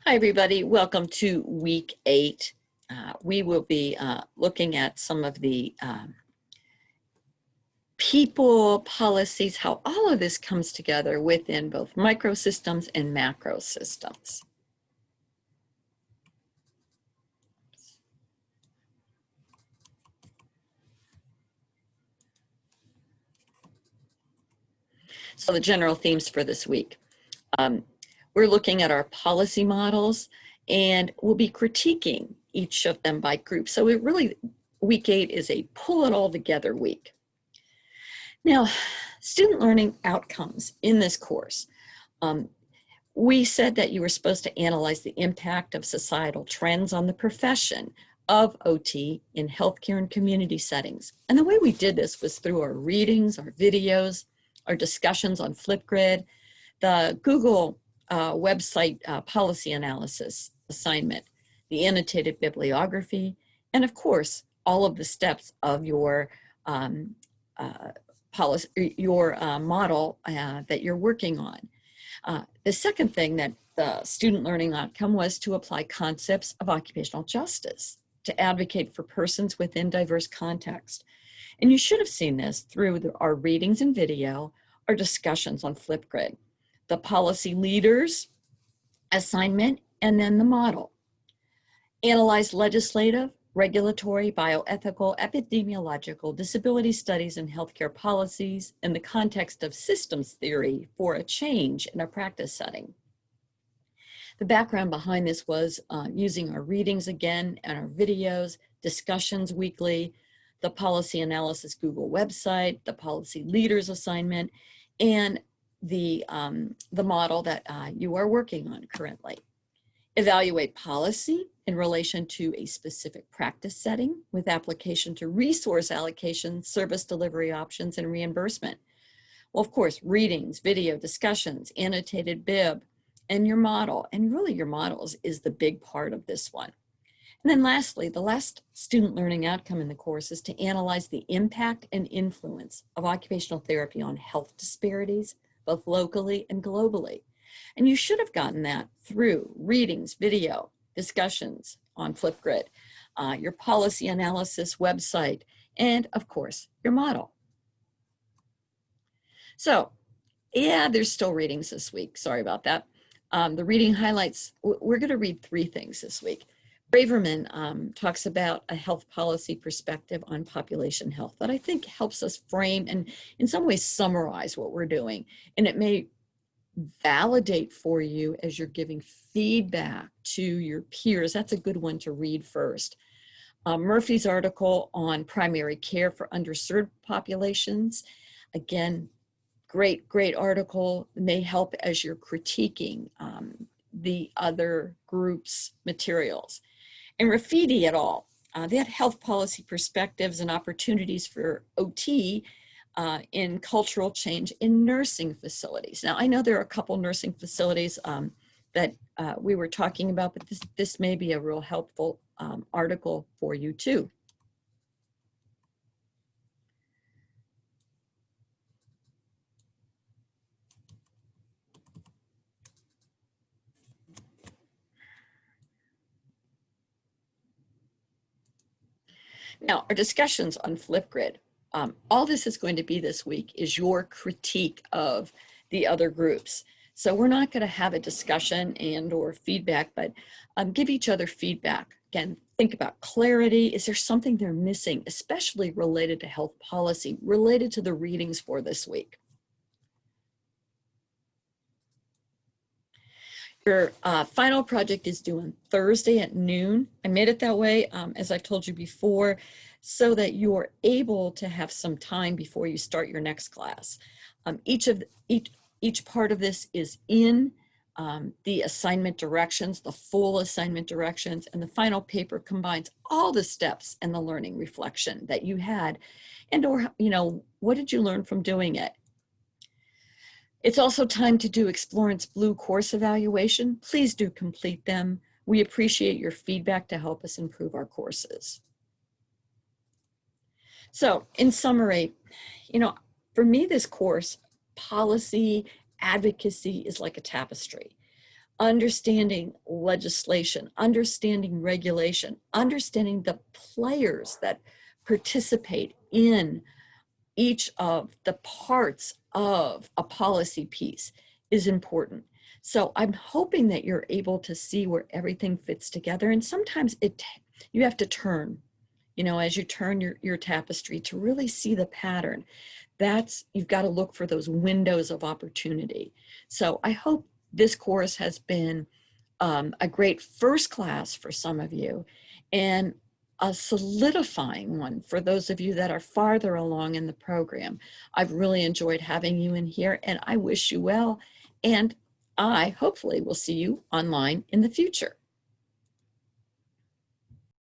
Hi, everybody. Welcome to week 8. We will be looking at some of the people, policies, how all of this comes together within both microsystems and macro systems. So the general themes for this week. We're looking at our policy models, and we'll be critiquing each of them by group. So it really, week 8 is a pull it all together week. Now, student learning outcomes in this course. We said that you were supposed to analyze the impact of societal trends on the profession of OT in healthcare and community settings. And the way we did this was through our readings, our videos, our discussions on Flipgrid, the Google website policy analysis assignment, the annotated bibliography, and of course, all of the steps of your policy, your model that you're working on. The second thing that the student learning outcome was to apply concepts of occupational justice to advocate for persons within diverse contexts. And you should have seen this through our readings and video, our discussions on Flipgrid, the policy leaders assignment, and then the model. Analyze legislative, regulatory, bioethical, epidemiological, disability studies, and healthcare policies in the context of systems theory for a change in a practice setting. The background behind this was using our readings again and our videos, discussions weekly, the policy analysis Google website, the policy leaders assignment, and the model that you are working on currently. Evaluate policy in relation to a specific practice setting with application to resource allocation, service delivery options, and reimbursement. Well, of course, readings, video, discussions, annotated bib, and your model. And really your models is the big part of this one. And then lastly, the last student learning outcome in the course is to analyze the impact and influence of occupational therapy on health disparities, both locally and globally. And you should have gotten that through readings, video, discussions on Flipgrid, your policy analysis website, and of course, your model. So yeah, there's still readings this week. Sorry about that. The reading highlights, we're going to read 3 things this week. Braverman talks about a health policy perspective on population health that I think helps us frame and in some ways summarize what we're doing. And it may validate for you as you're giving feedback to your peers. That's a good one to read first. Murphy's article on primary care for underserved populations. Again, great article, may help as you're critiquing the other group's materials. And Rafidi et al., they had health policy perspectives and opportunities for OT in cultural change in nursing facilities. Now, I know there are a couple nursing facilities that we were talking about, but this may be a real helpful article for you too. Now, our discussions on Flipgrid, all this is going to be this week is your critique of the other groups. So we're not going to have a discussion and or feedback, but give each other feedback. Again, think about clarity. Is there something they're missing, especially related to health policy, related to the readings for this week? Your final project is due on Thursday at noon. I made it that way, as I've told you before, so that you're able to have some time before you start your next class. Each part of this is in the assignment directions, the full assignment directions, and the final paper combines all the steps and the learning reflection that you had, and or, what did you learn from doing it? It's also time to do Explorant's Blue course evaluation. Please do complete them. We appreciate your feedback to help us improve our courses. So in summary, for me, this course, policy, advocacy is like a tapestry. understanding legislation, understanding regulation, understanding the players that participate in each of the parts of a policy piece is important. So I'm hoping that you're able to see where everything fits together. And sometimes you have to turn, as you turn your tapestry to really see the pattern. You've got to look for those windows of opportunity. So I hope this course has been a great first class for some of you, and a solidifying one for those of you that are farther along in the program. I've really enjoyed having you in here, and I wish you well, and I hopefully will see you online in the future.